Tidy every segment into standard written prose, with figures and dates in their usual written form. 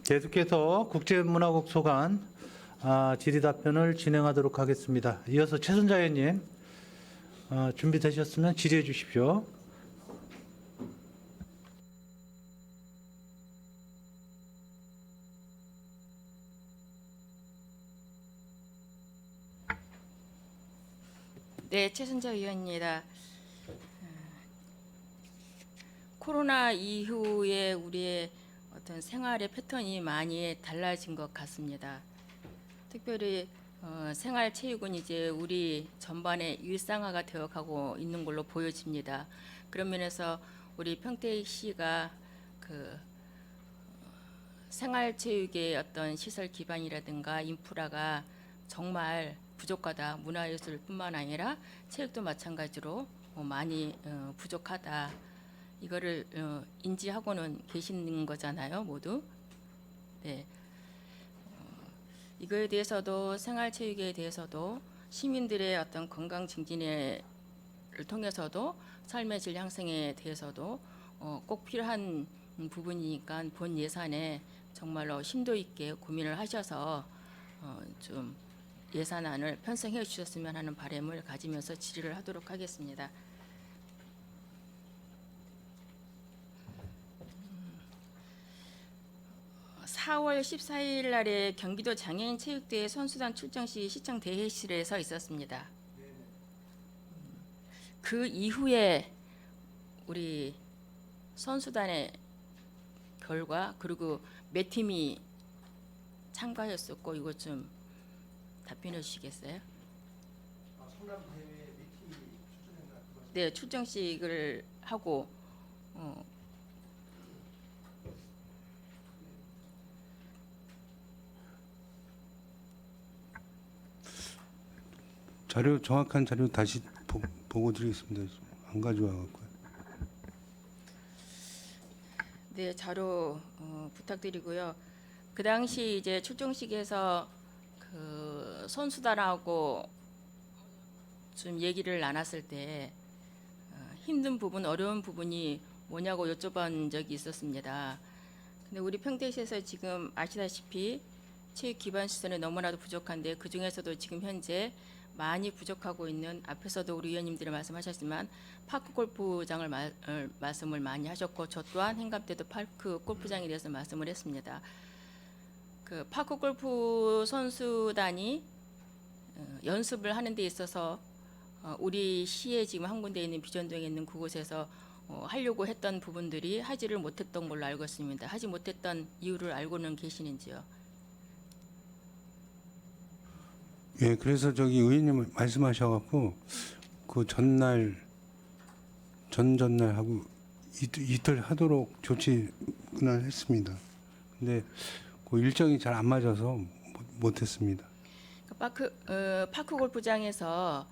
계속해서 국제문화국 소관 질의 답변을 진행하도록 하겠습니다. 이어서 최순자 의원님 준비되셨으면 질의해 주십시오. 네, 최순자 의원입니다. 코로나 이후에 우리의 어떤 생활의 패턴이 많이 달라진 것 같습니다. 특별히 생활체육은 이제 우리 전반의 일상화가 되어가고 있는 걸로 보여집니다. 그런 면에서 우리 평택시가 생활체육의 어떤 시설 기반이라든가 인프라가 정말 부족하다. 문화예술뿐만 아니라 체육도 마찬가지로 많이 부족하다. 이거를 인지하고는 계시는 거잖아요, 모두. 네. 이거에 대해서도 생활체육에 대해서도 시민들의 어떤 건강 증진을 통해서도 삶의 질 향상에 대해서도 꼭 필요한 부분이니까 본 예산에 정말로 심도 있게 고민을 하셔서 좀 예산안을 편성해 주셨으면 하는 바람을 가지면서 질의를 하도록 하겠습니다. 음, 4월 14일 날에 경기도 장애인 체육대회 선수단 출정 시 시청 대회실에서 있었습니다. 그 이후에 우리 선수단의 결과 그리고 몇 팀이 참가했었고 이것 좀 답변해 주시겠어요? 네, 출정식을 하고 정확한 자료 다시 보고 드리겠습니다. 안 가져와 갖고요. 네, 자료 부탁드리고요. 그 당시 이제 출정식에서 그 선수단하고 좀 얘기를 나눴을 때 힘든 부분, 어려운 부분이 뭐냐고 여쭤본 적이 있었습니다. 근데 우리 평택시에서 지금 아시다시피 체육 기반 시설이 너무나도 부족한데 그 중에서도 지금 현재 많이 부족하고 있는 앞에서도 우리 의원님들이 말씀하셨지만 파크 골프장을 말씀을 많이 하셨고 저 또한 행감 때도 파크 골프장에 대해서 말씀을 했습니다. 그 파크 골프 선수단이 연습을 하는 데 있어서 우리 시에 지금 한 군데 있는 비전동에 있는 그곳에서 하려고 했던 부분들이 하지를 못했던 걸로 알고 있습니다. 하지 못했던 이유를 알고는 계시는지요? 예, 그래서 저기 의원님 말씀하셔갖고 그 전날 하고 이틀 하도록 조치 그날 했습니다. 근데 그 일정이 잘 안 맞아서 못했습니다. 파크 골프장에서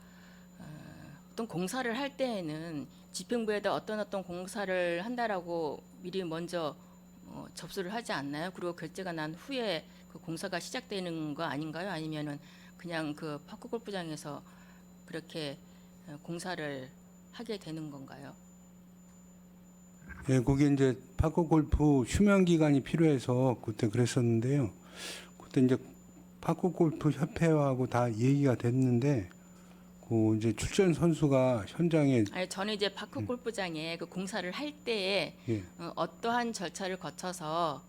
어떤 공사를 할 때에는 집행부에다 어떤 공사를 한다라고 미리 먼저 접수를 하지 않나요? 그리고 결제가 난 후에 그 공사가 시작되는 거 아닌가요? 아니면은 그냥 그 파크 골프장에서 그렇게 공사를 하게 되는 건가요? 예, 거기 이제 파크 골프 휴면 기간이 필요해서 그때 그랬었는데요. 그때 이제 파크 골프 협회하고 다 얘기가 됐는데 그 이제 출전 선수가 현장에 아니 저는 이제 파크 골프장에 그 공사를 할 때에 예, 어떠한 절차를 거쳐서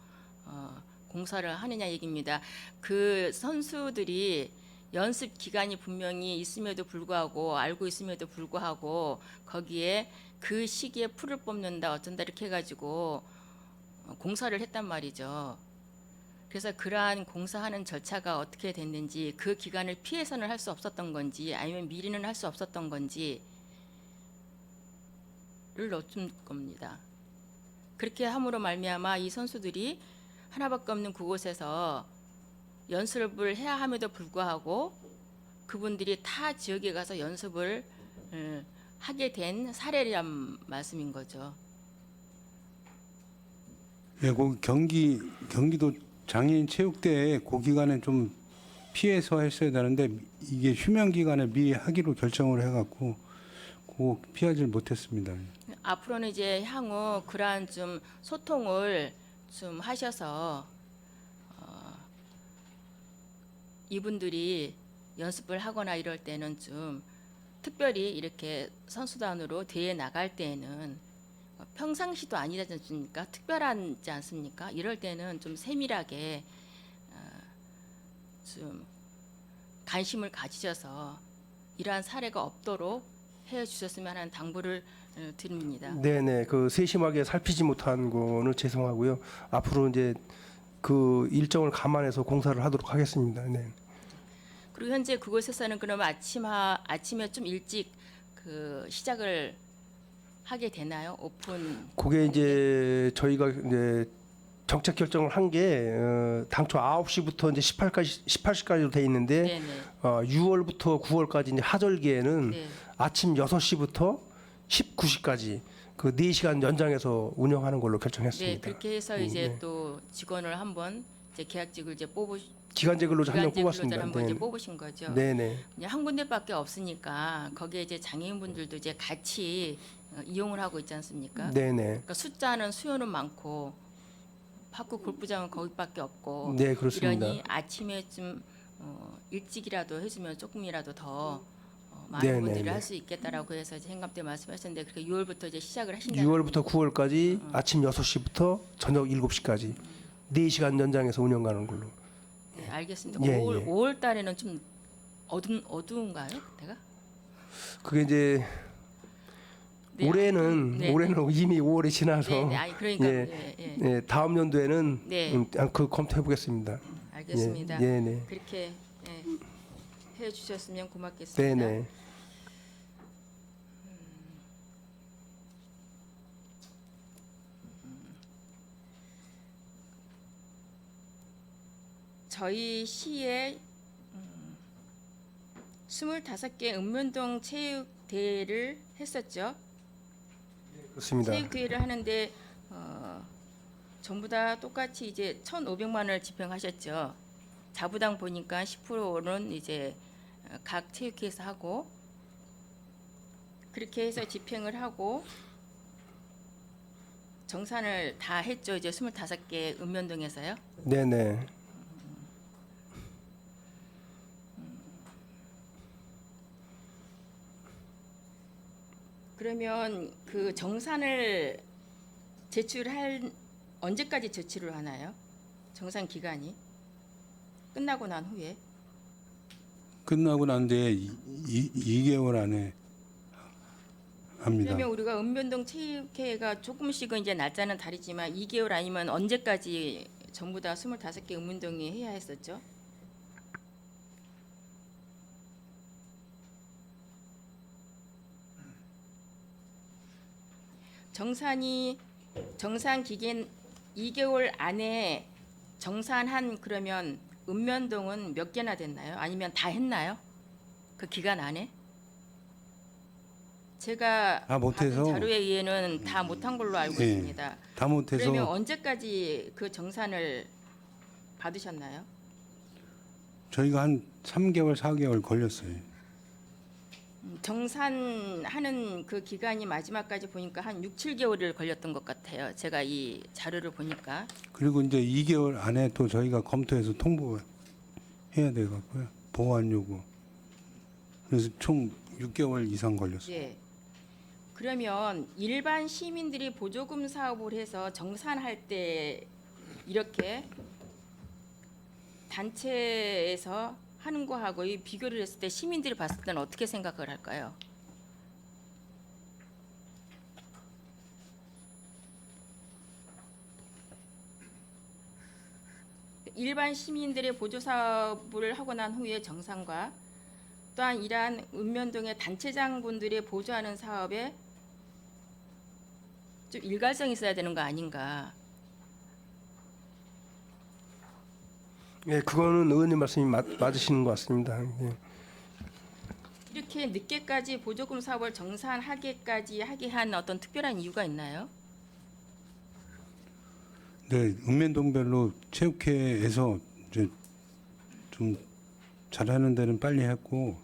공사를 하느냐 얘기입니다. 그 선수들이 연습 기간이 분명히 있음에도 불구하고 알고 있음에도 불구하고 거기에 그 시기에 풀을 뽑는다 어쩐다 이렇게 해가지고 공사를 했단 말이죠. 그래서 그러한 공사하는 절차가 어떻게 됐는지 그 기간을 피해서는 할 수 없었던 건지 아니면 미리는 할 수 없었던 건지를 여쭌 겁니다. 그렇게 함으로 말미암아 이 선수들이 하나밖에 없는 그곳에서 연습을 해야 함에도 불구하고 그분들이 타 지역에 가서 연습을 하게 된 사례란 말씀인 거죠. 예, 그 경기도 장애인 체육대회 그 기간에 좀 피해서 했어야 되는데 이게 휴면 기간에 미리 하기로 결정을 해갖고 그 피하지 못했습니다. 앞으로는 이제 향후 그러한 좀 소통을 좀 하셔서 이분들이 연습을 하거나 이럴 때는 좀 특별히 이렇게 선수단으로 대회 나갈 때에는 평상시도 아니지 않습니까? 특별하지 않습니까? 이럴 때는 좀 세밀하게 좀 관심을 가지셔서 이러한 사례가 없도록 해 주셨으면 하는 당부를 드립니다. 네네, 그 세심하게 살피지 못한 거는 죄송하고요. 앞으로 이제 그 일정을 감안해서 공사를 하도록 하겠습니다. 네. 그리고 현재 그곳에서는 그러면 아침에 좀 일찍 그 시작을 하게 되나요? 오픈. 그게 이제 저희가 이제 정책 결정을 한 게 당초 9시부터 이제 18시까지로 돼 있는데 네네. 6월부터 9월까지 이제 하절기에는 네. 아침 6시부터 19시까지 그 4시간 연장해서 운영하는 걸로 네, 결정했습니다. 그렇게 해서 이제 네. 또 직원을 한번 이제 계약직을 이제 기간제 근로자 한 명 기간제 뽑았습니다. 근로자를 한번 네. 이제 뽑으신 거죠. 네네. 그냥 한 군데밖에 없으니까 거기에 이제 장애인분들도 이제 같이 이용을 하고 있지 않습니까? 네네. 그러니까 숫자는 수요는 많고 파크 골프장은 거기밖에 없고 네, 그렇습니다. 이러니 아침에 좀 일찍이라도 해주면 조금이라도 더 많은 네네네. 분들이 할 수 있겠다라고 해서 이제 행감 때 말씀하셨는데 그렇게 6월부터 이제 시작을 하신다는 6월부터 9월까지 아침 6시부터 저녁 7시까지 4시간 연장해서 운영 가는 걸로. 네, 알겠습니다. 예, 5월 달에는 좀 어두운가요? 내가? 그게 이제 네, 올해는 네, 올해는 이미 5월이 지나서 네, 네, 아니 그러니까 예. 예, 예. 네, 다음 연도에는 네. 그 검토해 보겠습니다. 알겠습니다. 예, 네. 그렇게 해 주셨으면 고맙겠습니다. 네, 네. 저희 시에 25개 읍면동 체육대회를 했었죠. 그렇습니다. 체육대회를 하는데 전부 다 똑같이 이제 1,500만 원을 집행하셨죠. 자부당 보니까 10%는 이제 각 체육회에서 하고 그렇게 해서 집행을 하고 정산을 다 했죠. 이제 25개 읍면동에서요. 네, 네. 그러면 그 정산을 제출할 언제까지 제출을 하나요? 정산 기간이 끝나고 난 후에 끝나고 난 뒤에 2개월 안에 합니다. 그러면 우리가 읍면동 체육회가 조금씩은 이제 날짜는 다르지만 2개월 아니면 언제까지 전부 다 25개 읍면동이 해야 했었죠? 정산 기간 2개월 안에 정산한 그러면 읍면동은 몇 개나 됐나요? 아니면 다 했나요? 그 기간 안에? 제가 다 못해서. 받은 자료에 의해는 다 못한 걸로 알고 예, 있습니다. 다 못해서 그러면 언제까지 그 정산을 받으셨나요? 저희가 한 3개월, 4개월 걸렸어요. 정산하는 그 기간이 마지막까지 보니까 한 6, 7개월을 걸렸던 것 같아요. 제가 이 자료를 보니까. 그리고 이제 2개월 안에 또 저희가 검토해서 통보해야 돼 갖고요. 보완 요구. 그래서 총 6개월 이상 걸렸어요. 예. 그러면 일반 시민들이 보조금 사업을 해서 정산할 때 이렇게 단체에서 하는 거하고 이 비교를 했을 때 시민들이 봤을 때는 어떻게 생각을 할까요? 일반 시민들의 보조 사업을 하고 난 후에 정산과 또한 이러한 읍면동의 단체장분들이 보조하는 사업에 좀 일관성이 있어야 되는 거 아닌가? 예, 그거는 의원님 말씀이 맞으시는 것 같습니다. 예. 이렇게 늦게까지 보조금 사업을 정산하게까지 하게 한 어떤 특별한 이유가 있나요? 네, 읍면동별로 체육회에서 이제 좀 잘하는 데는 빨리 했고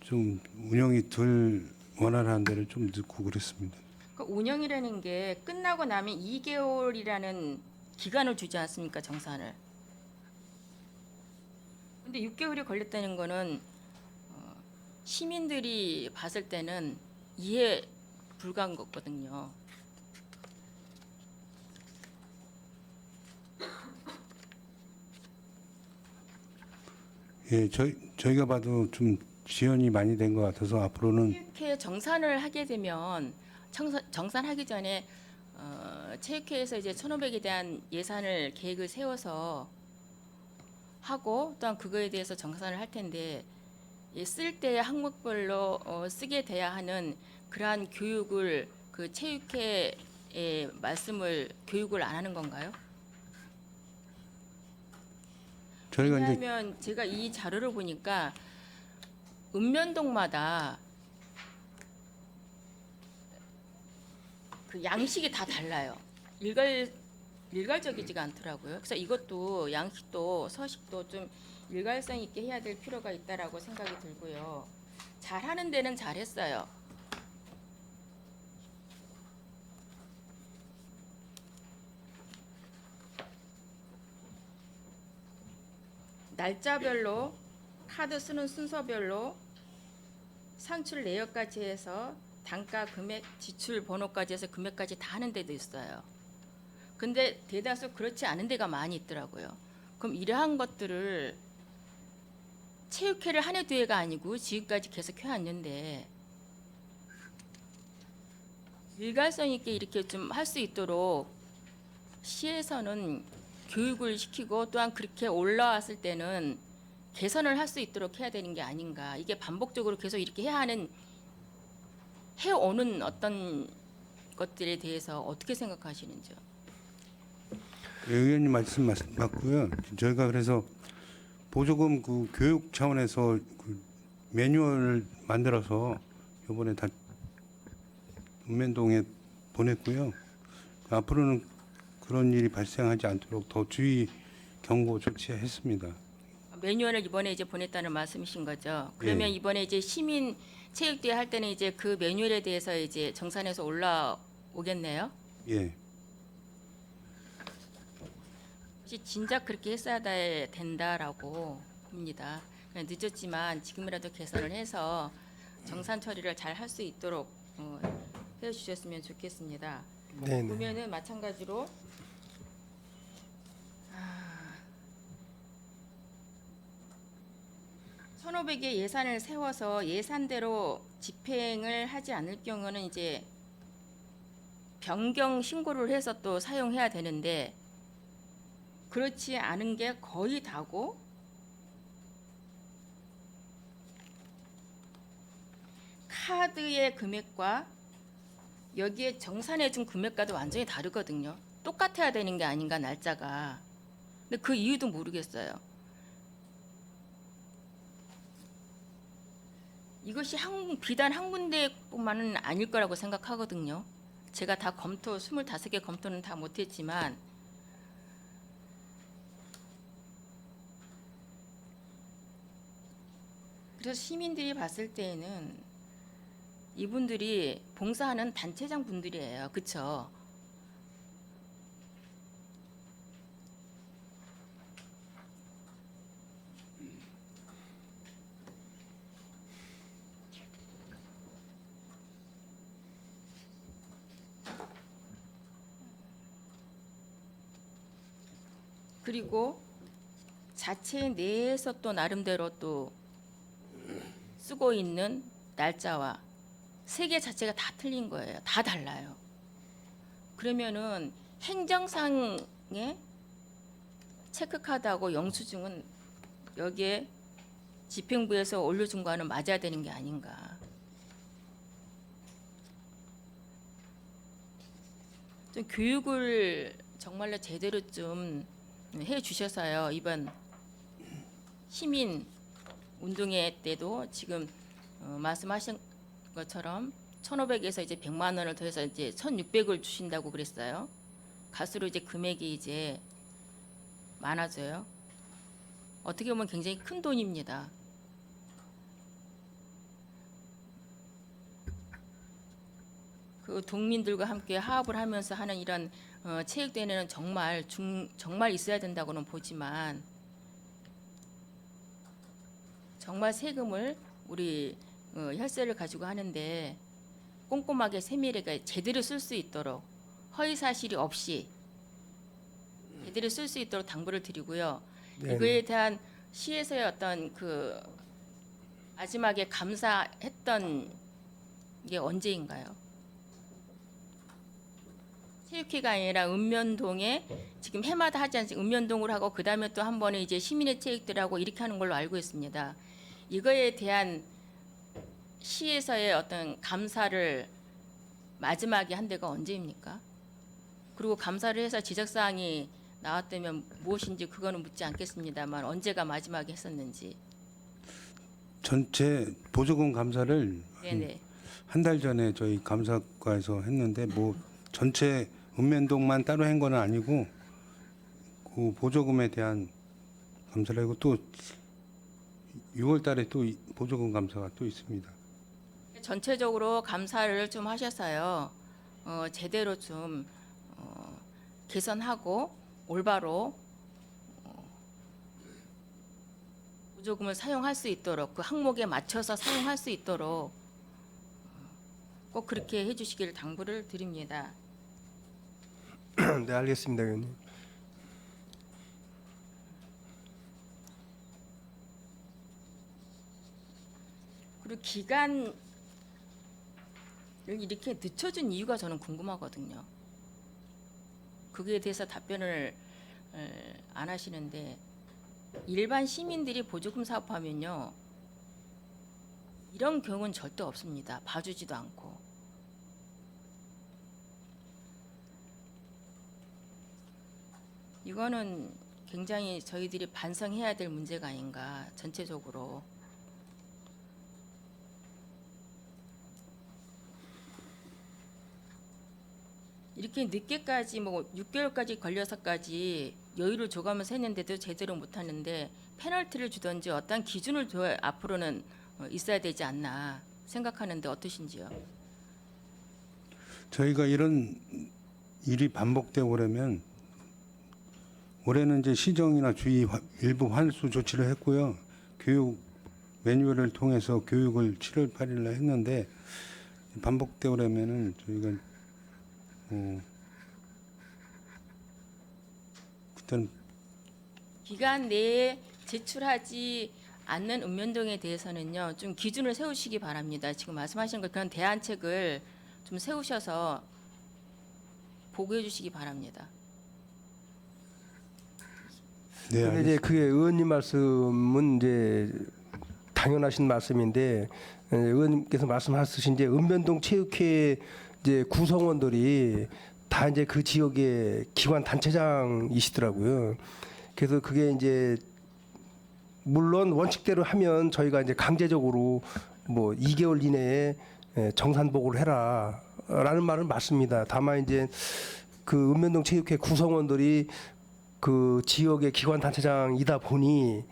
좀 운영이 덜 원활한 데를 좀 늦고 그랬습니다. 그 운영이라는 게 끝나고 나면 2개월이라는 기간을 주지 않습니까? 정산을. 근데 6개월이 걸렸다는 거는 시민들이 봤을 때는 이해 불가한 거거든요. 예, 저희가 봐도 좀 지연이 많이 된 것 같아서 앞으로는 체육회 정산을 하게 되면 정산하기 전에 체육회에서 이제 1,500에 대한 예산을 계획을 세워서 하고 또한 그거에 대해서 정산을 할 텐데 쓸 때 항목별로 쓰게 돼야 하는 그러한 교육을 그 체육회에 말씀을 교육을 안 하는 건가요? 저희가 이제 왜냐하면 제가 이 자료를 보니까 읍면동마다 그 양식이 다 달라요. 일괄적이지가 않더라고요. 그래서 이것도 양식도 서식도 좀 일괄성 있게 해야 될 필요가 있다라고 생각이 들고요. 잘하는 데는 잘했어요. 날짜별로 카드 쓰는 순서별로 산출 내역까지 해서 단가 금액 지출 번호까지 해서 금액까지 다 하는 데도 있어요. 근데 대다수 그렇지 않은 데가 많이 있더라고요. 그럼 이러한 것들을 체육회를 한 해 두 해가 아니고 지금까지 계속 해왔는데 일관성 있게 이렇게 좀 할 수 있도록 시에서는 교육을 시키고 또한 그렇게 올라왔을 때는 개선을 할 수 있도록 해야 되는 게 아닌가. 이게 반복적으로 계속 이렇게 해오는 어떤 것들에 대해서 어떻게 생각하시는지요? 의원님 말씀 맞고요. 저희가 그래서 보조금 그 교육 차원에서 그 매뉴얼을 만들어서 이번에 다 읍면동에 보냈고요. 앞으로는 그런 일이 발생하지 않도록 더 주의 경고 조치했습니다. 매뉴얼을 이번에 이제 보냈다는 말씀이신 거죠. 그러면 예. 이번에 이제 시민 체육대회 할 때는 이제 그 매뉴얼에 대해서 이제 정산해서 올라오겠네요. 예. 혹시 진작 그렇게 했어야 된다라고 봅니다. 그냥 늦었지만 지금이라도 개선을 해서 정산 처리를 잘 할 수 있도록 해주셨으면 좋겠습니다. 네, 네. 보면은 마찬가지로 1,500의 예산을 세워서 예산대로 집행을 하지 않을 경우는 이제 변경 신고를 해서 또 사용해야 되는데 그렇지 않은 게 거의 다고 카드의 금액과 여기에 정산해 준 금액과도 완전히 다르거든요. 똑같아야 되는 게 아닌가 날짜가. 근데 그 이유도 모르겠어요. 이것이 비단 한 군데뿐만은 아닐 거라고 생각하거든요. 제가 다 25개 검토는 다 못했지만 그래서 시민들이 봤을 때에는 이분들이 봉사하는 단체장 분들이에요. 그렇죠? 그리고 자체 내에서 또 나름대로 또 쓰고 있는 날짜와 세계 자체가 다 틀린 거예요. 다 달라요. 그러면은 행정상의 체크카드하고 영수증은 여기에 집행부에서 올려준 거는 맞아야 되는 게 아닌가. 좀 교육을 정말로 제대로 좀 해주셔서요. 이번 시민 운동회 때도 지금 말씀하신 것처럼 1,500에서 이제 100만 원을 더해서 이제 1,600을 주신다고 그랬어요. 갈수록 이제 금액이 이제 많아져요. 어떻게 보면 굉장히 큰 돈입니다. 그 동민들과 함께 화합을 하면서 하는 이런 체육대회는 정말 있어야 된다고는 보지만 정말 세금을 우리 혈세를 가지고 하는데 꼼꼼하게 세밀하게 제대로 쓸 수 있도록 허위 사실이 없이 제대로 쓸 수 있도록 당부를 드리고요. 네. 이거에 대한 시에서의 어떤 그 마지막에 감사했던 게 언제인가요? 체육회가 아니라 읍면동에 지금 해마다 하지 않습니까? 읍면동으로 하고 그 다음에 또 한 번에 이제 시민의 체육들하고 이렇게 하는 걸로 알고 있습니다. 이거에 대한 시에서의 어떤 감사를 마지막에 한 데가 언제입니까? 그리고 감사를 해서 지적사항이 나왔다면 무엇인지 그거는 묻지 않겠습니다만 언제가 마지막에 했었는지. 전체 보조금 감사를 네네. 한 달 전에 저희 감사과에서 했는데 뭐 전체 읍면동만 따로 한 건 아니고 그 보조금에 대한 감사를 하고 또 6월 달에 또 보조금 감사가 또 있습니다. 전체적으로 감사를 좀 하셔서요. 제대로 좀 개선하고 올바로 보조금을 사용할 수 있도록 그 항목에 맞춰서 사용할 수 있도록 꼭 그렇게 해주시기를 당부를 드립니다. 네, 알겠습니다, 의원님. 그리고 기간을 이렇게 늦춰준 이유가 저는 궁금하거든요. 그거에 대해서 답변을 안 하시는데 일반 시민들이 보조금 사업하면요 이런 경우는 절대 없습니다. 봐주지도 않고. 이거는 굉장히 저희들이 반성해야 될 문제가 아닌가 전체적으로. 이렇게 늦게까지 뭐 6개월까지 걸려서까지 여유를 줘가면서 했는데도 제대로 못하는데 페널티를 주든지 어떤 기준을 둬야 앞으로는 있어야 되지 않나 생각하는데 어떠신지요? 저희가 이런 일이 반복되고 그러면 올해는 이제 시정이나 주의 일부 환수 조치를 했고요. 교육 매뉴얼을 통해서 교육을 7월 8일 날 했는데 반복되고 그러면은 저희가 그때는 기간 내에 제출하지 않는 읍면동에 대해서는요 좀 기준을 세우시기 바랍니다. 지금 말씀하신 것 그런 대안책을 좀 세우셔서 보고해 주시기 바랍니다. 네, 근데 이제 그게 의원님 말씀은 이제 당연하신 말씀인데 의원님께서 말씀하신 이제 읍면동 체육회 이제 구성원들이 다 이제 그 지역의 기관 단체장이시더라고요. 그래서 그게 이제 물론 원칙대로 하면 저희가 이제 강제적으로 뭐 2개월 이내에 정산보고를 해라라는 말은 맞습니다. 다만 이제 그 읍면동 체육회 구성원들이 그 지역의 기관 단체장이다 보니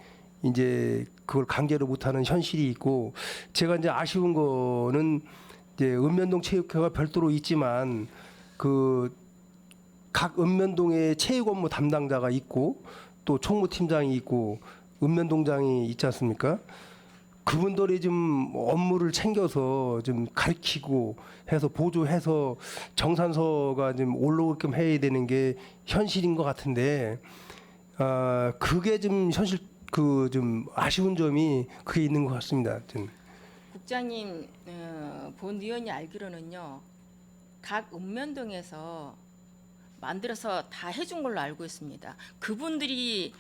이제 그걸 강제로 못하는 현실이 있고 제가 이제 아쉬운 거는 이제 읍면동 체육회가 별도로 있지만 그 각 읍면동에 체육 업무 담당자가 있고 또 총무팀장이 있고 읍면동장이 있지 않습니까? 그분들이 좀 업무를 챙겨서 좀 가르치고 해서 보조해서 정산서가 좀 올라오게끔 해야 되는 게 현실인 것 같은데 그게 좀 현실 그 좀 아쉬운 점이 그게 있는 것 같습니다. 저는. 국장님 본 의원이 알기로는요 각 읍면동에서 만들어서 다 해준 걸로 알고 있습니다. 그분들이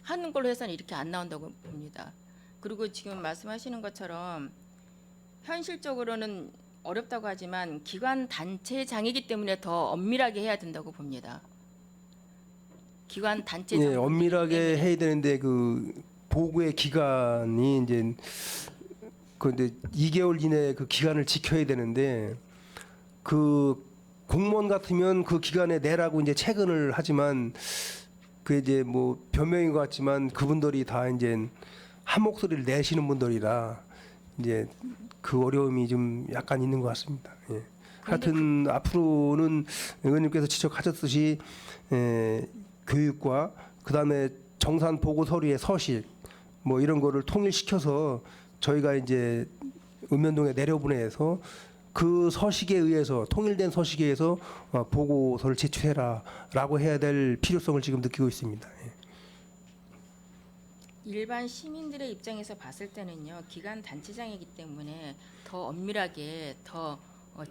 하는 걸로 해서는 이렇게 안 나온다고 봅니다. 그리고 지금 말씀하시는 것처럼 현실적으로는 어렵다고 하지만 기관 단체장이기 때문에 더 엄밀하게 해야 된다고 봅니다. 기관 단체장 예, 엄밀하게 해야 되는데 그 보고의 기간이 이제 그런데 2개월 이내 그 기간을 지켜야 되는데 그 공무원 같으면 그 기간에 내라고 이제 체근을 하지만 그 이제 뭐 변명인 것 같지만 그분들이 다 이제 한 목소리를 내시는 분들이라 이제 그 어려움이 좀 약간 있는 것 같습니다. 예. 하여튼 앞으로는 의원님께서 지적하셨듯이 교육과 그다음에 정산 보고 서류의 서식 뭐 이런 거를 통일시켜서 저희가 이제 읍면동에 내려보내서 그 서식에 의해서 통일된 서식에 의해서 보고서를 제출해라라고 해야 될 필요성을 지금 느끼고 있습니다. 예. 일반 시민들의 입장에서 봤을 때는요, 기관 단체장이기 때문에 더 엄밀하게 더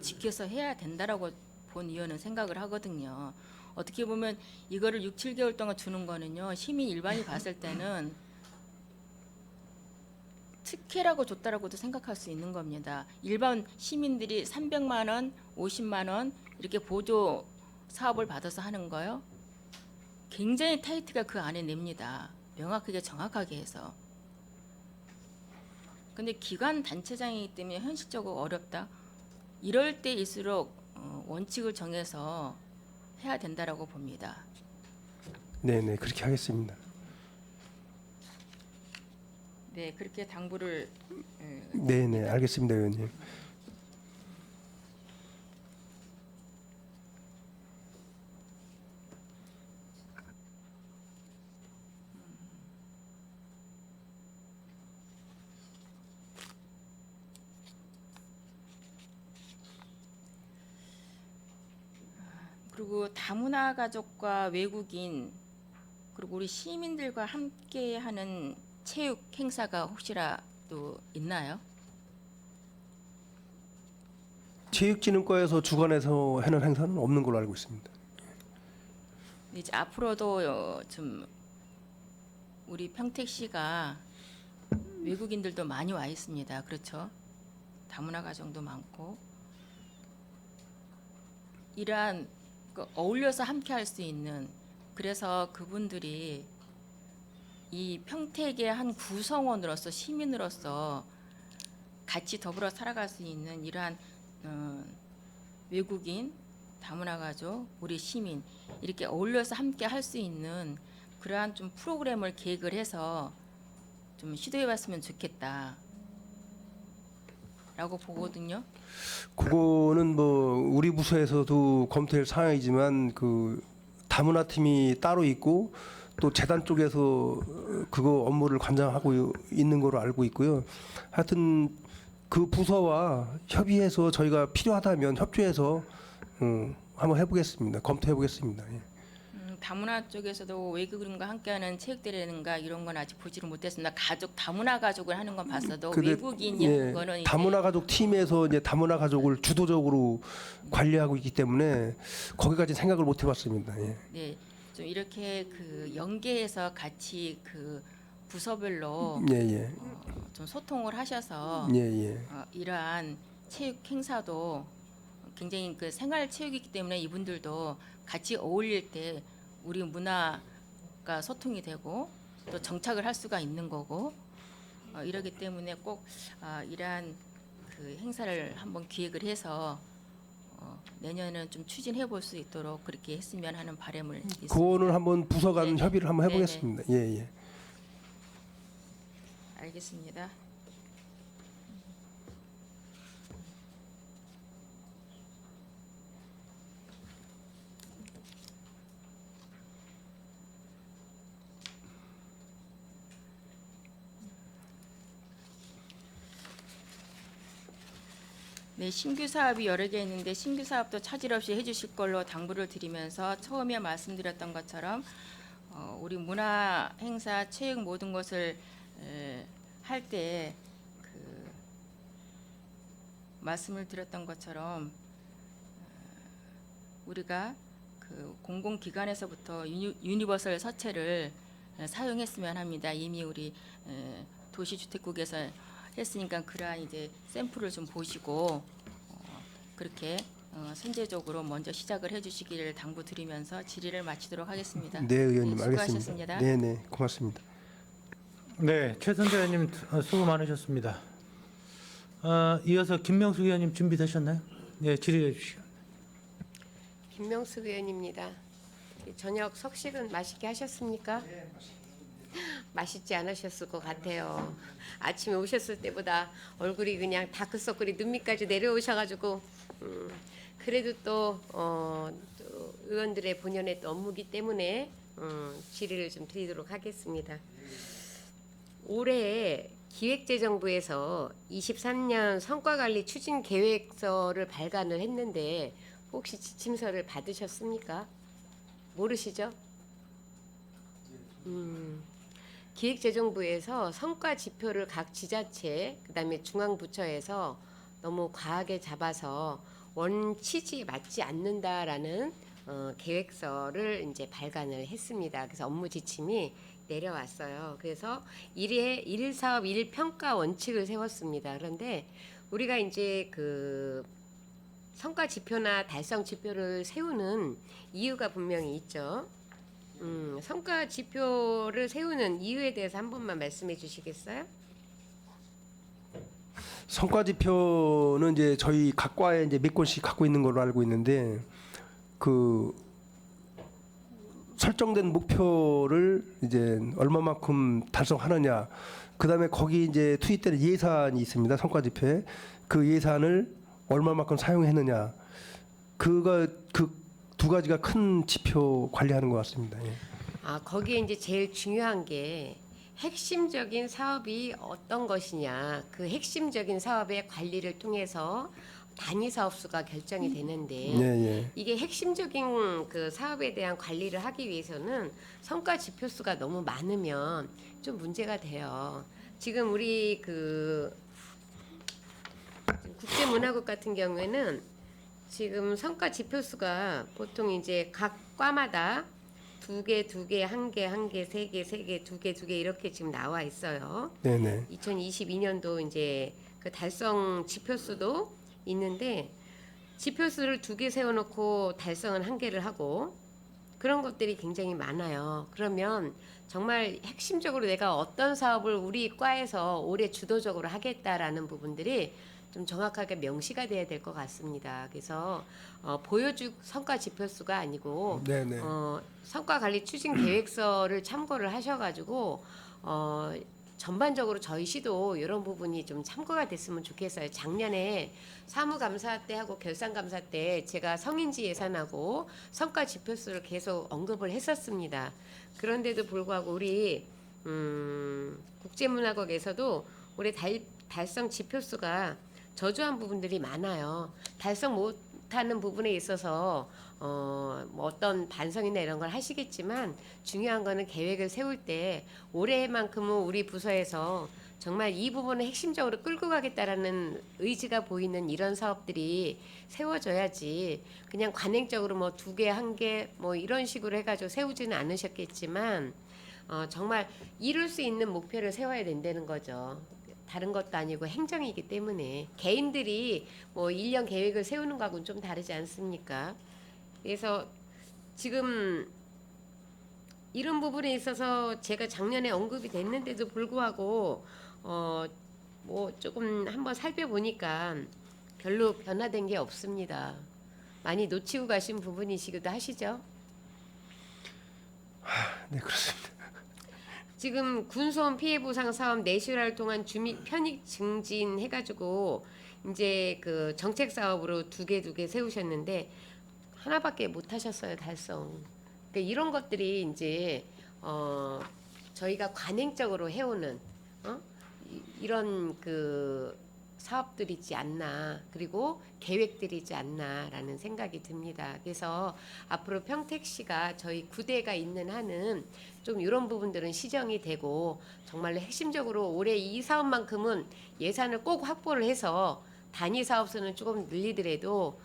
지켜서 해야 된다라고 본 의원은 생각을 하거든요. 어떻게 보면 이거를 6, 7개월 동안 주는 거는요, 시민 일반이 봤을 때는 특혜라고 줬다라고도 생각할 수 있는 겁니다. 일반 시민들이 300만 원, 50만 원 이렇게 보조 사업을 받아서 하는 거요. 굉장히 타이트가 그 안에 냅니다. 명확하게 정확하게 해서. 근데 기관 단체장이기 때문에 현실적으로 어렵다. 이럴 때일수록 원칙을 정해서 해야 된다라고 봅니다. 네네 그렇게 하겠습니다. 네, 그렇게 당부를 네네 알겠습니다, 의원님. 그리고 다문화 가족과 외국인 그리고 우리 시민들과 함께하는 체육 행사가 혹시라도 있나요? 체육진흥과에서 주관해서 하는 행사는 없는 걸로 알고 있습니다. 이제 앞으로도 좀 우리 평택시가 외국인들도 많이 와 있습니다. 그렇죠? 다문화 가정도 많고 이러한 어울려서 함께할 수 있는 그래서 그분들이 이 평택의 한 구성원으로서 시민으로서 같이 더불어 살아갈 수 있는 이러한 외국인, 다문화 가족, 우리 시민 이렇게 어울려서 함께 할 수 있는 그러한 좀 프로그램을 계획을 해서 좀 시도해봤으면 좋겠다라고 보거든요. 그거는 뭐 우리 부서에서도 검토할 사항이지만 그 다문화 팀이 따로 있고 또 재단 쪽에서 그거 업무를 관장하고 있는 걸로 알고 있고요. 하여튼 그 부서와 협의해서 저희가 필요하다면 협조해서 한번 해보겠습니다. 검토해보겠습니다. 예. 다문화 쪽에서도 외국인과 함께하는 체육대회라든가 이런 건 아직 보지를 못했습니다. 가족 다문화 가족을 하는 건 봤어도 근데, 외국인이 예, 하는 거는 다문화 가족 팀에서 이제 다문화 가족을 주도적으로 관리하고 있기 때문에 거기까지 생각을 못 해봤습니다. 예. 네, 좀 이렇게 그 연계해서 같이 그 부서별로 예. 좀 소통을 하셔서 예. 이러한 체육 행사도 굉장히 그 생활 체육이기 때문에 이분들도 같이 어울릴 때 우리 문화가 소통이 되고 또 정착을 할 수가 있는 거고 이러기 때문에 꼭 이러한 그 행사를 한번 기획을 해서 내년은 좀 추진해 볼 수 있도록 그렇게 했으면 하는 바람을 있습니다. 그거는 한번 부서 간 네네. 협의를 한번 네네. 해보겠습니다. 예. 알겠습니다. 네, 신규 사업이 여러 개 있는데 신규 사업도 차질 없이 해주실 걸로 당부를 드리면서 처음에 말씀드렸던 것처럼 우리 문화 행사, 체육 모든 것을 할 때 그 말씀을 드렸던 것처럼 우리가 그 공공기관에서부터 유니버설 서체를 사용했으면 합니다. 이미 우리 도시주택국에서 했으니까 그러한 이제 샘플을 좀 보시고 그렇게 선제적으로 먼저 시작을 해주시기를 당부드리면서 질의를 마치도록 하겠습니다. 네, 의원님 네, 알겠습니다. 수고하셨습니다. 네, 고맙습니다. 네, 최선재 의원님 수고 많으셨습니다. 이어서 김명숙 의원님 준비되셨나요? 네, 질의해 주시죠. 김명숙 의원입니다. 저녁 석식은 맛있게 하셨습니까? 맛있지 않으셨을 것 같아요. 아침에 오셨을 때보다 얼굴이 그냥 다크서클이 눈밑까지 내려오셔가지고 그래도 또 의원들의 본연의 또 업무기 때문에 질의를 좀 드리도록 하겠습니다. 올해 기획재정부에서 23년 성과관리 추진 계획서를 발간을 했는데 혹시 지침서를 받으셨습니까? 모르시죠? 기획재정부에서 성과 지표를 각 지자체 그다음에 중앙부처에서 너무 과하게 잡아서 원취지에 맞지 않는다라는 계획서를 이제 발간을 했습니다. 그래서 업무 지침이 내려왔어요. 그래서 1사업 1평가 원칙을 세웠습니다. 그런데 우리가 이제 그 성과 지표나 달성 지표를 세우는 이유가 분명히 있죠. 성과 지표를 세우는 이유에 대해서 한 번만 말씀해 주시겠어요? 성과 지표는 이제 저희 각 과에 이제 몇 권씩 갖고 있는 걸로 알고 있는데 그 설정된 목표를 이제 얼마만큼 달성하느냐, 그다음에 거기 이제 투입되는 예산이 있습니다. 성과 지표에 그 예산을 얼마만큼 사용했느냐, 그 두 가지가 큰 지표 관리하는 것 같습니다. 예. 거기에 이제 제일 중요한 게 핵심적인 사업이 어떤 것이냐, 그 핵심적인 사업의 관리를 통해서 단위 사업 수가 결정이 되는데 예. 이게 핵심적인 그 사업에 대한 관리를 하기 위해서는 성과 지표 수가 너무 많으면 좀 문제가 돼요. 지금 우리 그 국제문화국 같은 경우에는 지금 성과 지표 수가 보통 이제 각 과마다 2개, 1개, 3개, 2개 이렇게 지금 나와 있어요. 네네. 2022년도 이제 그 달성 지표수도 있는데 지표수를 2개 세워놓고 달성은 1개를 하고 그런 것들이 굉장히 많아요. 그러면 정말 핵심적으로 내가 어떤 사업을 우리 과에서 올해 주도적으로 하겠다라는 부분들이 좀 정확하게 명시가 돼야 될 것 같습니다. 그래서 보여줄 성과 지표수가 아니고 네네. 성과관리 추진 계획서를 참고를 하셔가지고 전반적으로 저희 시도 이런 부분이 좀 참고가 됐으면 좋겠어요. 작년에 사무감사 때 하고 결산감사 때 제가 성인지 예산하고 성과 지표수를 계속 언급을 했었습니다. 그런데도 불구하고 우리 국제문화국에서도 올해 달성 지표수가 저조한 부분들이 많아요. 달성 못하는 부분에 있어서 뭐 어떤 반성이나 이런 걸 하시겠지만 중요한 거는 계획을 세울 때 올해만큼은 우리 부서에서 정말 이 부분을 핵심적으로 끌고 가겠다라는 의지가 보이는 이런 사업들이 세워져야지 그냥 관행적으로 뭐 2개, 1개 뭐 이런 식으로 해가지고 세우지는 않으셨겠지만 정말 이룰 수 있는 목표를 세워야 된다는 거죠. 다른 것도 아니고 행정이기 때문에 개인들이 뭐 1년 계획을 세우는 거하고는 좀 다르지 않습니까? 그래서 지금 이런 부분에 있어서 제가 작년에 언급이 됐는데도 불구하고 뭐 조금 한번 살펴보니까 별로 변화된 게 없습니다. 많이 놓치고 가신 부분이시기도 하시죠? 네, 그렇습니다. 지금 군소음 피해 보상 사업 내실화를 통한 주민 편익 증진 해가지고 이제 그 정책 사업으로 2개 세우셨는데 하나밖에 못 하셨어요, 달성. 그러니까 이런 것들이 이제 저희가 관행적으로 해오는 이런 그 사업들이지 않나, 그리고 계획들이지 않나라는 생각이 듭니다. 그래서 앞으로 평택시가 저희 구대가 있는 한은 좀 이런 부분들은 시정이 되고 정말로 핵심적으로 올해 이 사업만큼은 예산을 꼭 확보를 해서 단위 사업수는 조금 늘리더라도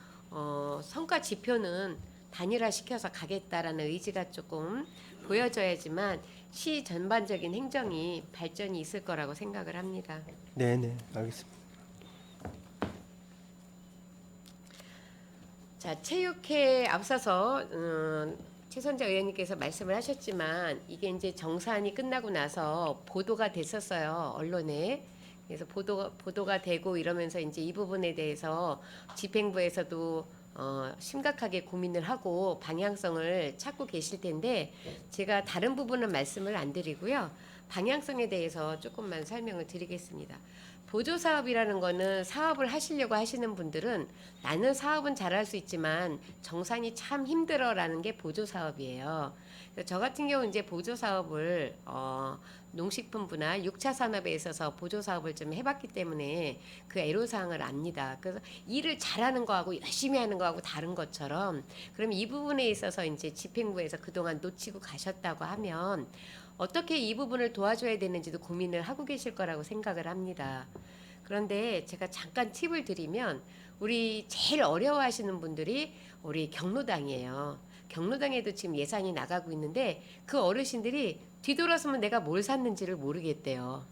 성과 지표는 단일화시켜서 가겠다라는 의지가 조금 보여져야지만 시 전반적인 행정이 발전이 있을 거라고 생각을 합니다. 네네, 알겠습니다. 자, 체육회에 앞서서 최선자 의원님께서 말씀을 하셨지만 이게 이제 정산이 끝나고 나서 보도가 됐었어요, 언론에. 그래서 보도가 되고 이러면서 이제 이 부분에 대해서 집행부에서도 심각하게 고민을 하고 방향성을 찾고 계실 텐데 제가 다른 부분은 말씀을 안 드리고요. 방향성에 대해서 조금만 설명을 드리겠습니다. 보조사업이라는 거는 사업을 하시려고 하시는 분들은 나는 사업은 잘할 수 있지만 정산이 참 힘들어라는 게 보조사업이에요. 저 같은 경우 이제 보조사업을 농식품부나 6차 산업에 있어서 보조 사업을 좀 해봤기 때문에 그 애로사항을 압니다. 그래서 일을 잘하는 거하고 열심히 하는 거하고 다른 것처럼 그럼 이 부분에 있어서 이제 집행부에서 그동안 놓치고 가셨다고 하면 어떻게 이 부분을 도와줘야 되는지도 고민을 하고 계실 거라고 생각을 합니다. 그런데 제가 잠깐 팁을 드리면 우리 제일 어려워하시는 분들이 우리 경로당이에요. 경로당에도 지금 예산이 나가고 있는데 그 어르신들이 뒤돌아서면 내가 뭘 샀는지를 모르겠대요.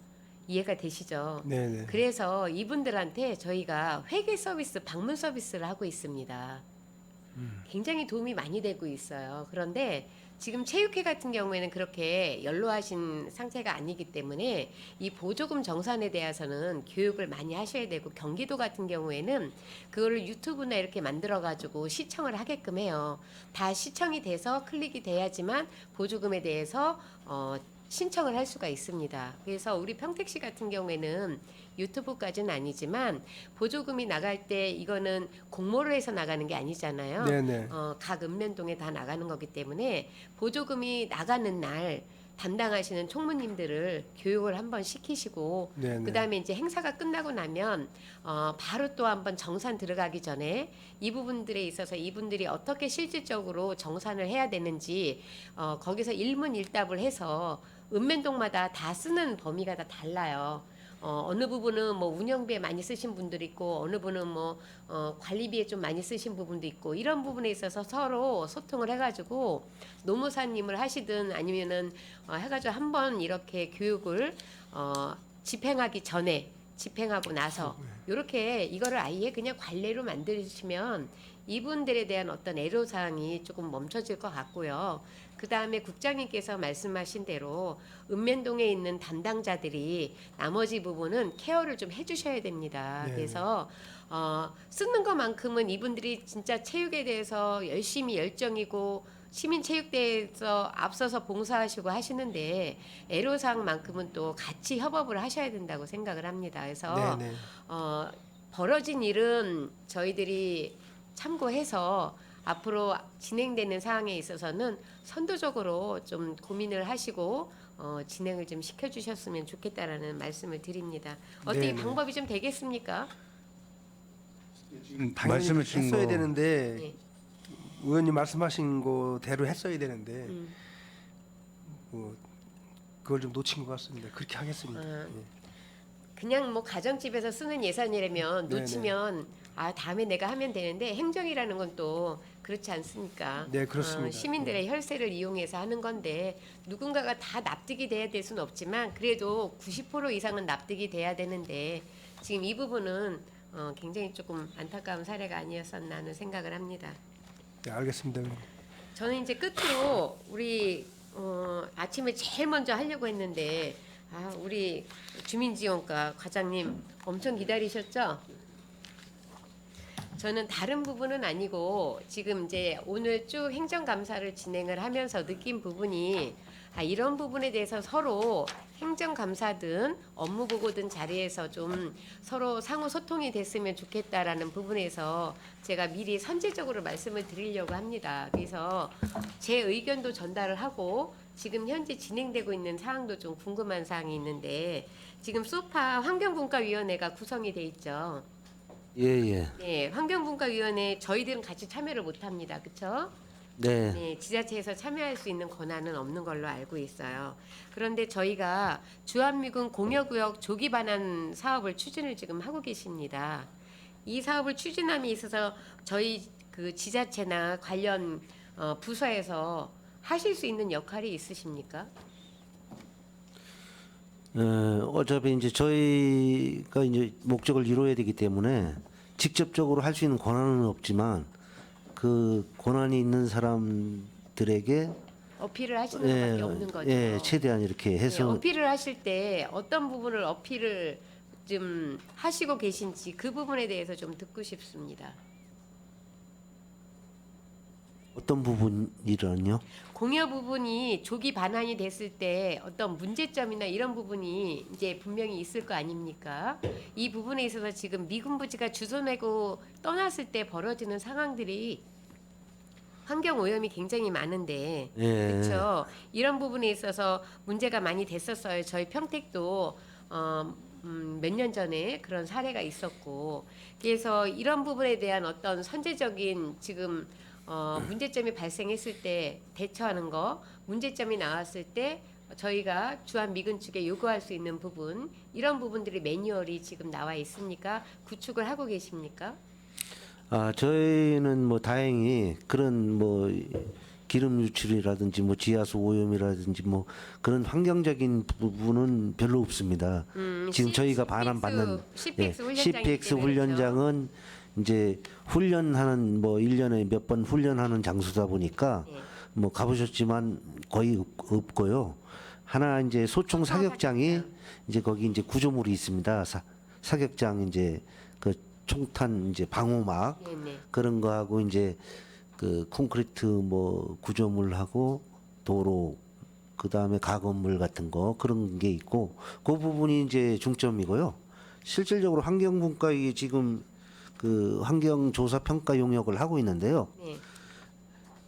이해가 되시죠? 네네. 그래서 이분들한테 저희가 회계 서비스, 방문 서비스를 하고 있습니다. 굉장히 도움이 많이 되고 있어요. 그런데 지금 체육회 같은 경우에는 그렇게 연로하신 상태가 아니기 때문에 이 보조금 정산에 대해서는 교육을 많이 하셔야 되고 경기도 같은 경우에는 그거를 유튜브나 이렇게 만들어 가지고 시청을 하게끔 해요. 다 시청이 돼서 클릭이 돼야지만 보조금에 대해서 신청을 할 수가 있습니다. 그래서 우리 평택시 같은 경우에는 유튜브까지는 아니지만 보조금이 나갈 때 이거는 공모를 해서 나가는 게 아니잖아요. 네네. 각 읍면동에 다 나가는 거기 때문에 보조금이 나가는 날 담당하시는 총무님들을 교육을 한번 시키시고 네네. 그다음에 이제 행사가 끝나고 나면 바로 또 한번 정산 들어가기 전에 이 부분들에 있어서 이분들이 어떻게 실질적으로 정산을 해야 되는지 거기서 일문일답을 해서 읍면동마다 다 쓰는 범위가 다 달라요. 어느 부분은 뭐 운영비에 많이 쓰신 분들이 있고 어느 분은 뭐 관리비에 좀 많이 쓰신 부분도 있고 이런 부분에 있어서 서로 소통을 해가지고 노무사님을 하시든 아니면은 해가지고 한번 이렇게 교육을 집행하기 전에 집행하고 나서 이렇게 이거를 아예 그냥 관례로 만드시면 이분들에 대한 어떤 애로사항이 조금 멈춰질 것 같고요. 그 다음에 국장님께서 말씀하신 대로 읍면동에 있는 담당자들이 나머지 부분은 케어를 좀 해주셔야 됩니다. 네. 그래서 쓰는 것만큼은 이분들이 진짜 체육에 대해서 열심히 열정이고 시민체육대회에서 앞서서 봉사하시고 하시는데 애로사항만큼은 또 같이 협업을 하셔야 된다고 생각을 합니다. 그래서 네네. 벌어진 일은 저희들이 참고해서 앞으로 진행되는 사항에 있어서는 선도적으로 좀 고민을 하시고 진행을 좀 시켜주셨으면 좋겠다라는 말씀을 드립니다. 어떻게 네네. 방법이 좀 되겠습니까? 지금 당연히 말씀하신 했어야 거 되는데 네. 의원님 말씀하신 거대로 했어야 되는데 음. 뭐 그걸 좀 놓친 것 같습니다. 그렇게 하겠습니다. 예. 그냥 뭐 가정집에서 쓰는 예산이라면 네네. 놓치면 다음에 내가 하면 되는데 행정이라는 건 또 그렇지 않습니까? 네, 그렇습니다. 시민들의 혈세를 이용해서 하는 건데 누군가가 다 납득이 돼야 될 수는 없지만 그래도 90% 이상은 납득이 돼야 되는데 지금 이 부분은 굉장히 조금 안타까운 사례가 아니었었나 하는 생각을 합니다. 네, 알겠습니다. 저는 이제 끝으로 우리 아침에 제일 먼저 하려고 했는데 우리 주민지원과 과장님 엄청 기다리셨죠? 저는 다른 부분은 아니고 지금 이제 오늘 쭉 행정감사를 진행을 하면서 느낀 부분이 이런 부분에 대해서 서로 행정감사든 업무보고든 자리에서 좀 서로 상호 소통이 됐으면 좋겠다라는 부분에서 제가 미리 선제적으로 말씀을 드리려고 합니다. 그래서 제 의견도 전달을 하고 지금 현재 진행되고 있는 사항도 좀 궁금한 사항이 있는데 지금 소파 환경분과위원회가 구성이 돼 있죠. 예. 네, 환경분과위원회 저희들은 같이 참여를 못합니다. 그렇죠? 네. 네, 지자체에서 참여할 수 있는 권한은 없는 걸로 알고 있어요. 그런데 저희가 주한미군 공여구역 조기 반환 사업을 추진을 지금 하고 계십니다. 이 사업을 추진함에 있어서 저희 그 지자체나 관련 부서에서 하실 수 있는 역할이 있으십니까? 어차피 이제 저희가 이제 목적을 이루어야 되기 때문에 직접적으로 할 수 있는 권한은 없지만 그 권한이 있는 사람들에게 어필을 하시는 것밖에 없는 거죠. 최대한 이렇게 네, 해서 어필을 하실 때 어떤 부분을 어필을 좀 하시고 계신지 그 부분에 대해서 좀 듣고 싶습니다. 어떤 부분이란요? 공여 부분이 조기 반환이 됐을 때 어떤 문제점이나 이런 부분이 이제 분명히 있을 거 아닙니까? 이 부분에 있어서 지금 미군 부지가 주소 내고 떠났을 때 벌어지는 상황들이 환경 오염이 굉장히 많은데 예. 그렇죠. 이런 부분에 있어서 문제가 많이 됐었어요. 저희 평택도 몇 년 전에 그런 사례가 있었고 그래서 이런 부분에 대한 어떤 선제적인 지금 문제점이 발생했을 때 대처하는 거, 문제점이 나왔을 때 저희가 주한미군측에 요구할 수 있는 부분 이런 부분들이 매뉴얼이 지금 나와 있습니까? 구축을 하고 계십니까? 저희는 뭐 다행히 그런 뭐 기름 유출이라든지 뭐 지하수 오염이라든지 뭐 그런 환경적인 부분은 별로 없습니다. 지금 저희가 반환받는 CPX 훈련장이기 CPX 때문에 훈련장은 이제 훈련하는 뭐 1년에 몇 번 훈련하는 장소다 보니까 예. 뭐 가보셨지만 거의 없고요. 하나 이제 소총 사격장이 사격장. 이제 거기 이제 구조물이 있습니다. 사격장 이제 그 총탄 이제 방호막 네네. 그런 거 하고 이제 그 콘크리트 뭐 구조물하고 도로 그다음에 가건물 같은 거 그런 게 있고 그 부분이 이제 중점이고요. 실질적으로 환경분과이 지금 그 환경조사 평가 용역을 하고 있는데요.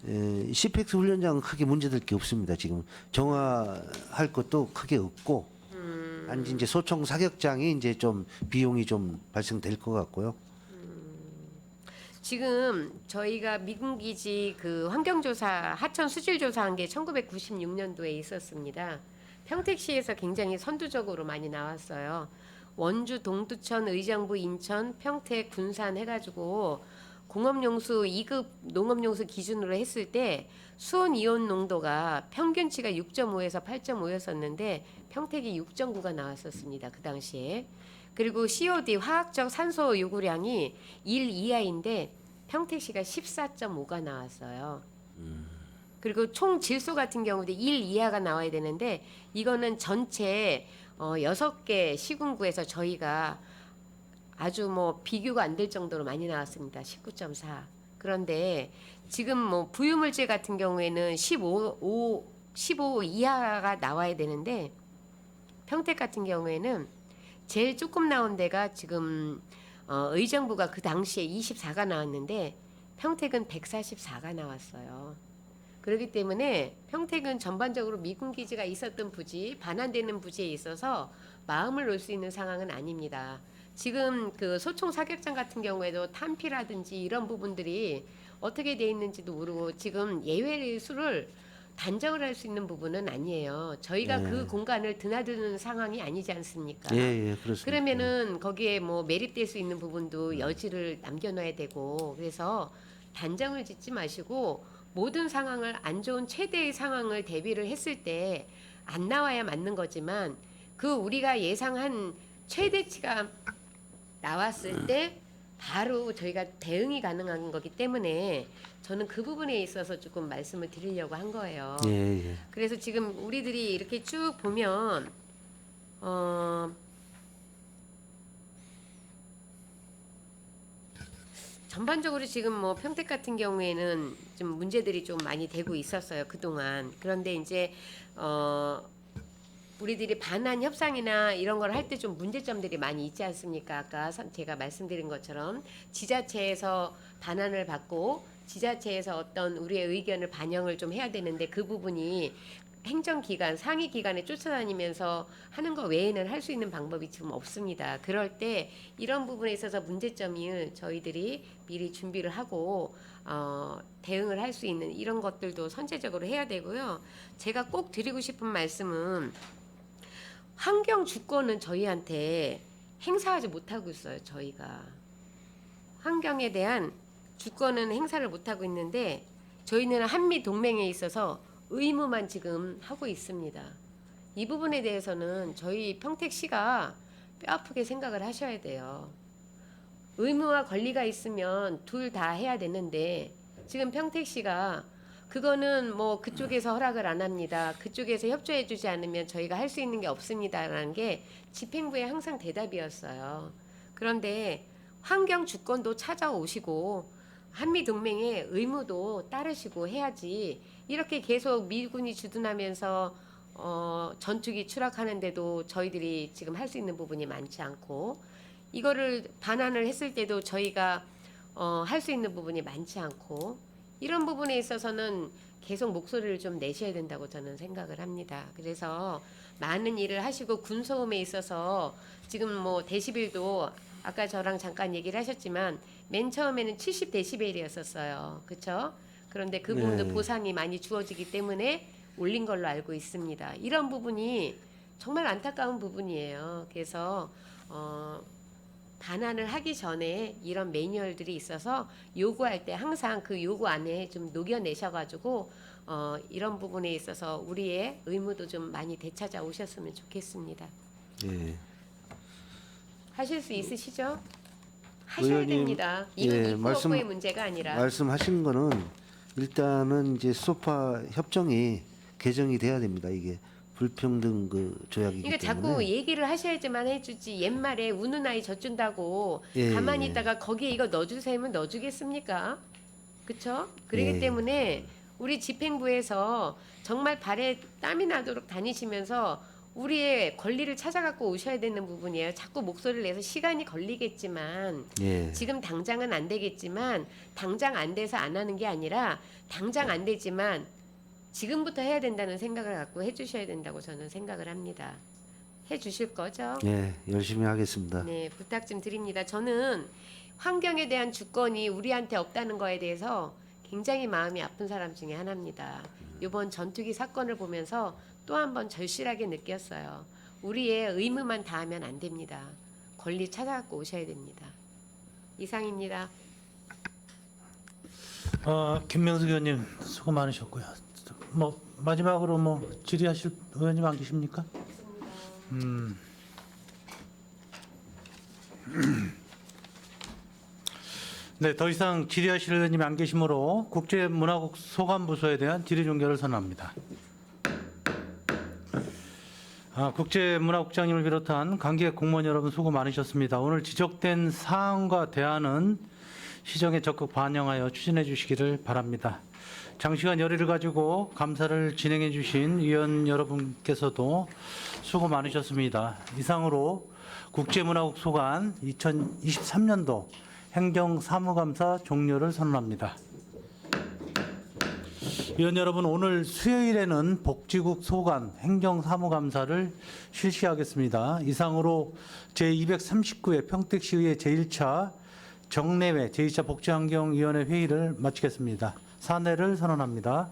네. CPX 훈련장은 크게 문제될 게 없습니다. 지금 정화할 것도 크게 없고 단지 이제 소총 사격장이 이제 좀 비용이 좀 발생될 것 같고요. 지금 저희가 미군 기지 그 환경조사 하천 수질 조사한 게 1996년도에 있었습니다. 평택시에서 굉장히 선두적으로 많이 나왔어요. 원주, 동두천, 의정부, 인천, 평택, 군산 해가지고 공업용수 2급 농업용수 기준으로 했을 때 수온 이온 농도가 평균치가 6.5에서 8.5였었는데 평택이 6.9가 나왔었습니다. 그 당시에. 그리고 COD 화학적 산소 요구량이 1 이하인데 평택시가 14.5가 나왔어요. 그리고 총 질소 같은 경우도 1 이하가 나와야 되는데 이거는 전체 6개 시군구에서 저희가 아주 뭐 비교가 안 될 정도로 많이 나왔습니다. 19.4. 그런데 지금 뭐 부유물질 같은 경우에는 15 이하가 나와야 되는데 평택 같은 경우에는 제일 조금 나온 데가 지금 의정부가 그 당시에 24가 나왔는데 평택은 144가 나왔어요. 그렇기 때문에 평택은 전반적으로 미군 기지가 있었던 부지, 반환되는 부지에 있어서 마음을 놓을 수 있는 상황은 아닙니다. 지금 그 소총 사격장 같은 경우에도 탄피라든지 이런 부분들이 어떻게 돼 있는지도 모르고 지금 예외의 수를 단정을 할 수 있는 부분은 아니에요. 저희가 네. 그 공간을 드나드는 상황이 아니지 않습니까? 예, 그렇습니다. 그러면은 거기에 뭐 매립될 수 있는 부분도 여지를 남겨놔야 되고 그래서 단정을 짓지 마시고 모든 상황을 안 좋은 최대의 상황을 대비를 했을 때 안 나와야 맞는 거지만 그 우리가 예상한 최대치가 나왔을 때 바로 저희가 대응이 가능한 거기 때문에 저는 그 부분에 있어서 조금 말씀을 드리려고 한 거예요. 예. 그래서 지금 우리들이 이렇게 쭉 보면 전반적으로 지금 뭐 평택 같은 경우에는 좀 문제들이 좀 많이 되고 있었어요 그동안. 그런데 이제 우리들이 반환 협상이나 이런 걸 할 때 좀 문제점들이 많이 있지 않습니까? 아까 제가 말씀드린 것처럼 지자체에서 반환을 받고 지자체에서 어떤 우리의 의견을 반영을 좀 해야 되는데 그 부분이 행정기관, 상위기관에 쫓아다니면서 하는 거 외에는 할 수 있는 방법이 지금 없습니다. 그럴 때 이런 부분에 있어서 문제점을 저희들이 미리 준비를 하고 대응을 할 수 있는 이런 것들도 선제적으로 해야 되고요. 제가 꼭 드리고 싶은 말씀은 환경 주권은 저희한테 행사하지 못하고 있어요. 저희가 환경에 대한 주권은 행사를 못하고 있는데 저희는 한미 동맹에 있어서 의무만 지금 하고 있습니다. 이 부분에 대해서는 저희 평택시가 뼈아프게 생각을 하셔야 돼요. 의무와 권리가 있으면 둘 다 해야 되는데 지금 평택시가 그거는 뭐 그쪽에서 허락을 안 합니다. 그쪽에서 협조해 주지 않으면 저희가 할 수 있는 게 없습니다라는 게 집행부의 항상 대답이었어요. 그런데 환경 주권도 찾아오시고 한미 동맹의 의무도 따르시고 해야지 이렇게 계속 미군이 주둔하면서 전투기 추락하는데도 저희들이 지금 할 수 있는 부분이 많지 않고 이거를 반환을 했을 때도 저희가 할 수 있는 부분이 많지 않고 이런 부분에 있어서는 계속 목소리를 좀 내셔야 된다고 저는 생각을 합니다. 그래서 많은 일을 하시고 군소음에 있어서 지금 뭐 데시벨도 아까 저랑 잠깐 얘기를 하셨지만 맨 처음에는 70데시벨이었었어요. 그렇죠? 그런데 그 부분도 네. 보상이 많이 주어지기 때문에 올린 걸로 알고 있습니다. 이런 부분이 정말 안타까운 부분이에요. 그래서 반환을 하기 전에 이런 매뉴얼들이 있어서 요구할 때 항상 그 요구 안에 좀 녹여내셔가지고 이런 부분에 있어서 우리의 의무도 좀 많이 되찾아 오셨으면 좋겠습니다. 예. 하실 수 있으시죠? 하셔야 의원님, 됩니다. 이건 예, 있고 없고의 문제가 아니라. 말씀하신 거는 일단은 이제 소파 협정이 개정이 돼야 됩니다. 이게 불평등 그 조약이기 그러니까 때문에. 자꾸 얘기를 하셔야지만 해주지 옛말에 우는 아이 젖준다고 예, 가만히 예. 있다가 거기에 이거 넣어주세요면 넣어주겠습니까? 그렇죠? 그렇기 예. 때문에 우리 집행부에서 정말 발에 땀이 나도록 다니시면서 우리의 권리를 찾아갖고 오셔야 되는 부분이에요. 자꾸 목소리를 내서 시간이 걸리겠지만 예. 지금 당장은 안 되겠지만 당장 안 돼서 안 하는 게 아니라 당장 안 되지만 지금부터 해야 된다는 생각을 갖고 해주셔야 된다고 저는 생각을 합니다. 해주실 거죠? 예, 열심히 하겠습니다. 네, 부탁 좀 드립니다. 저는 환경에 대한 주권이 우리한테 없다는 거에 대해서 굉장히 마음이 아픈 사람 중에 하나입니다. 이번 전투기 사건을 보면서 또 한 번 절실하게 느꼈어요. 우리의 의무만 다하면 안 됩니다. 권리 찾아갖고 오셔야 됩니다. 이상입니다. 김명수 의원님 수고 많으셨고요. 뭐 마지막으로 뭐 질의하실 의원님 안 계십니까? 네, 더 이상 질의하실 의원님이 안 계시므로 국제문화국 소관부서에 대한 질의 종결을 선언합니다. 국제문화국장님을 비롯한 관계객 공무원 여러분 수고 많으셨습니다. 오늘 지적된 사항과 대안은 시정에 적극 반영하여 추진해 주시기를 바랍니다. 장시간 열의를 가지고 감사를 진행해 주신 위원 여러분께서도 수고 많으셨습니다. 이상으로 국제문화국 소관 2023년도 행정사무감사 종료를 선언합니다. 위원 여러분, 오늘 수요일에는 복지국 소관 행정사무감사를 실시하겠습니다. 이상으로 제239회 평택시의회 제1차 정례회 제2차 복지환경위원회 회의를 마치겠습니다. 사내를 선언합니다.